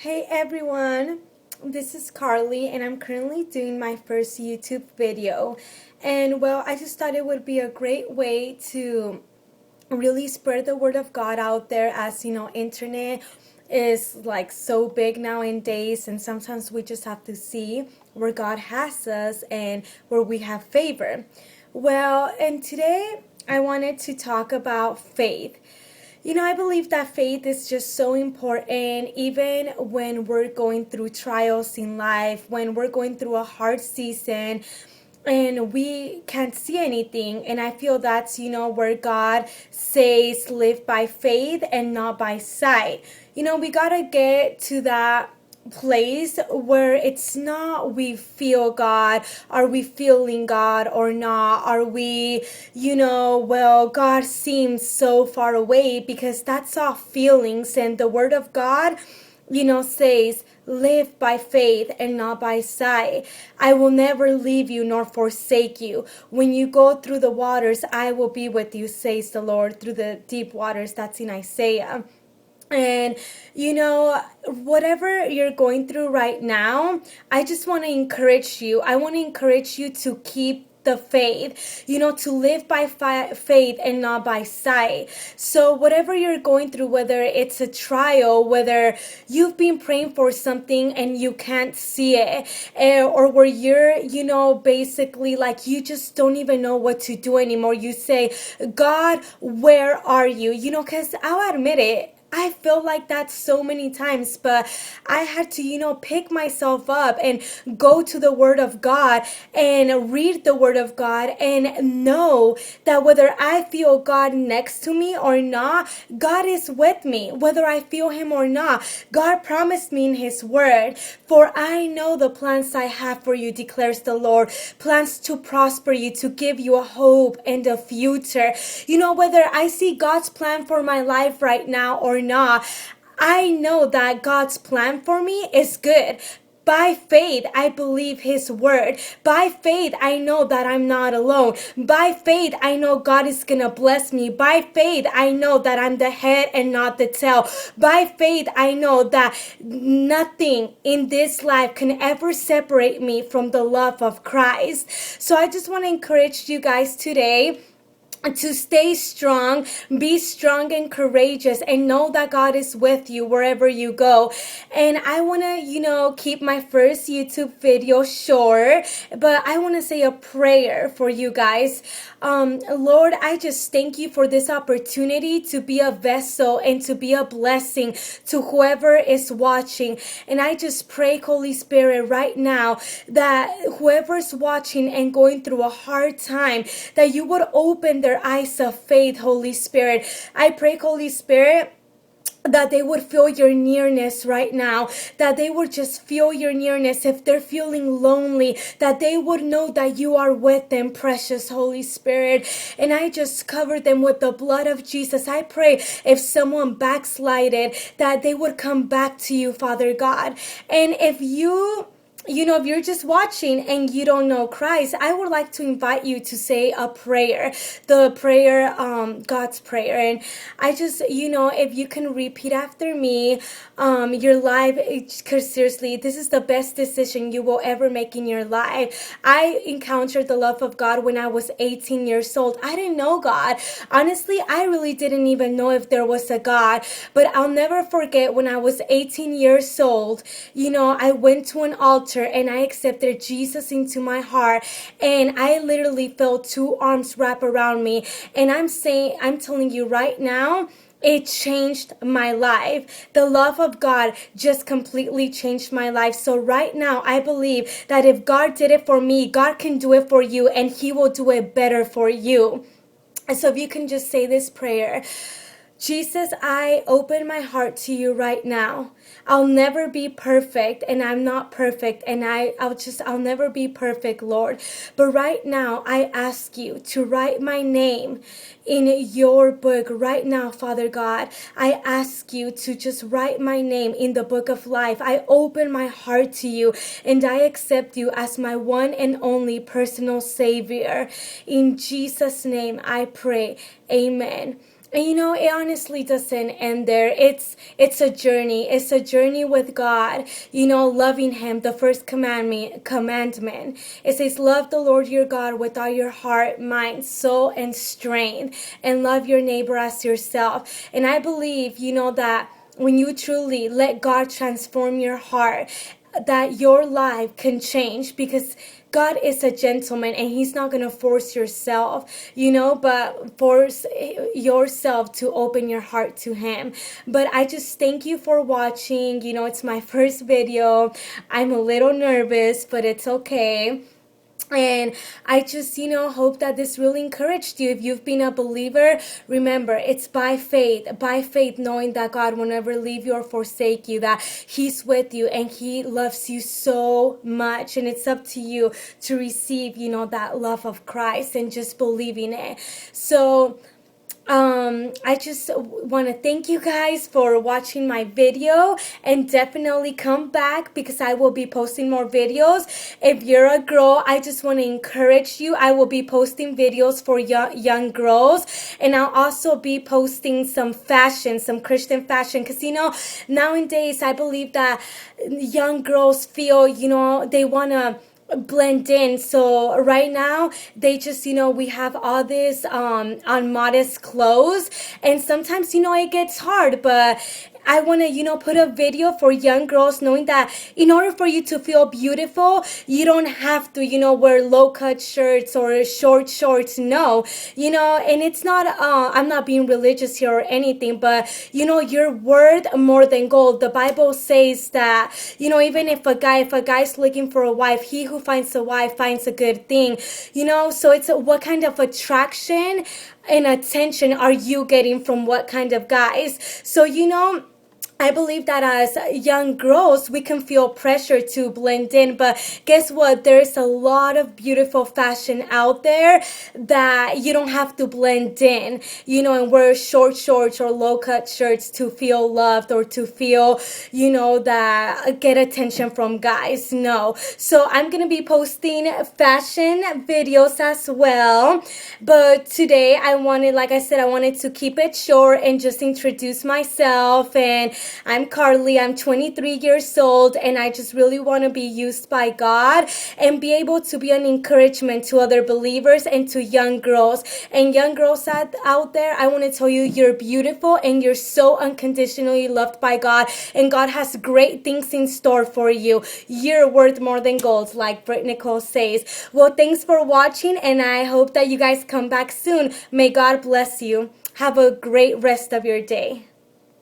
Hey everyone, this is Carly and I'm currently doing my first YouTube video. And well, I just thought it would be a great way to really spread the word of God out there, as you know, internet is like so big nowadays, and sometimes we just have to see where God has us and where we have favor. Well, and today I wanted to talk about faith. I believe that faith is just so important, even when we're going through trials in life, when we're going through a hard season and we can't see anything. And I feel that's, where God says live by faith and not by sight. We got to get to that place where it's not we feel God, are we feeling God or not, are we, well, God seems so far away, because that's all feelings. And the word of God, says live by faith and not by sight. I will never leave you nor forsake you. When you go through the waters, I will be with you, says the Lord, through the deep waters. That's in Isaiah. And whatever you're going through right now, I just want to encourage you. I want to encourage you to keep the faith, to live by faith and not by sight. So whatever you're going through, whether it's a trial, whether you've been praying for something and you can't see it, or where you're, basically like you just don't even know what to do anymore. You say, God, where are you? Because I'll admit it, I felt like that so many times, but I had to, pick myself up and go to the Word of God and read the Word of God and know that whether I feel God next to me or not, God is with me, whether I feel Him or not. God promised me in His Word, for I know the plans I have for you, declares the Lord, plans to prosper you, to give you a hope and a future. Whether I see God's plan for my life right now or not, I know that God's plan for me is good. By faith, I believe His word. By faith, I know that I'm not alone. By faith, I know God is going to bless me. By faith, I know that I'm the head and not the tail. By faith, I know that nothing in this life can ever separate me from the love of Christ. So I just want to encourage you guys today to stay strong, be strong and courageous, and know that God is with you wherever you go. And I want to, keep my first YouTube video short, but I want to say a prayer for you guys. Lord, I just thank you for this opportunity to be a vessel and to be a blessing to whoever is watching. And I just pray, Holy Spirit, right now, that whoever's watching and going through a hard time, that you would open their eyes of faith, Holy Spirit. I pray, Holy Spirit, that they would feel your nearness right now, that they would just feel your nearness. If they're feeling lonely, that they would know that you are with them, precious Holy Spirit. And I just cover them with the blood of Jesus. I pray if someone backslided, that they would come back to you, Father God. And if if you're just watching and you don't know Christ, I would like to invite you to say a prayer, the prayer, God's prayer. And I just, if you can repeat after me, your life, because seriously, this is the best decision you will ever make in your life. I encountered the love of God when I was 18 years old. I didn't know God. Honestly, I really didn't even know if there was a God, but I'll never forget when I was 18 years old, I went to an altar and I accepted Jesus into my heart, and I literally felt two arms wrap around me. And I'm telling you right now, it changed my life. The love of God just completely changed my life. So right now, I believe that if God did it for me, God can do it for you, and He will do it better for you. And so if you can just say this prayer: Jesus, I open my heart to you right now. I'll never be perfect, and I'm not perfect, and I'll never be perfect, Lord. But right now, I ask you to write my name in your book right now, Father God. I ask you to just write my name in the book of life. I open my heart to you, and I accept you as my one and only personal Savior. In Jesus' name, I pray. Amen. And it honestly doesn't end there. It's a journey. It's a journey with God. Loving Him. The first commandment. It says, "Love the Lord your God with all your heart, mind, soul, and strength, and love your neighbor as yourself." And I believe, that when you truly let God transform your heart, that your life can change, because God is a gentleman and He's not going to force yourself, but force yourself to open your heart to Him. But I just thank you for watching. It's my first video. I'm a little nervous, but it's okay. And I just, hope that this really encouraged you. If you've been a believer, remember, it's by faith, knowing that God will never leave you or forsake you, that He's with you and He loves you so much. And it's up to you to receive, that love of Christ and just believing it. So, I just want to thank you guys for watching my video, and definitely come back because I will be posting more videos. If you're a girl, I just want to encourage you. I will be posting videos for young girls, and I'll also be posting some fashion, some Christian fashion, because nowadays I believe that young girls feel, they want to blend in. So right now they just, we have all this on modest clothes, and sometimes it gets hard, but I want to, put a video for young girls, knowing that in order for you to feel beautiful, you don't have to, wear low-cut shirts or short shorts. No, and it's not, I'm not being religious here or anything, but, you're worth more than gold. The Bible says that, even if a guy's looking for a wife, he who finds a wife finds a good thing, so it's what kind of attraction and attention are you getting from what kind of guys? So, I believe that as young girls, we can feel pressure to blend in, but guess what? There's a lot of beautiful fashion out there that you don't have to blend in, and wear short shorts or low-cut shirts to feel loved or to feel, that get attention from guys. No. So I'm going to be posting fashion videos as well, but today like I said, I wanted to keep it short and just introduce myself. And I'm Carly. I'm 23 years old, and I just really want to be used by God and be able to be an encouragement to other believers and to young girls. And young girls out there, I want to tell you, you're beautiful and you're so unconditionally loved by God, and God has great things in store for you. You're worth more than gold, like Britt Nicole says. Well, thanks for watching, and I hope that you guys come back soon. May God bless you. Have a great rest of your day.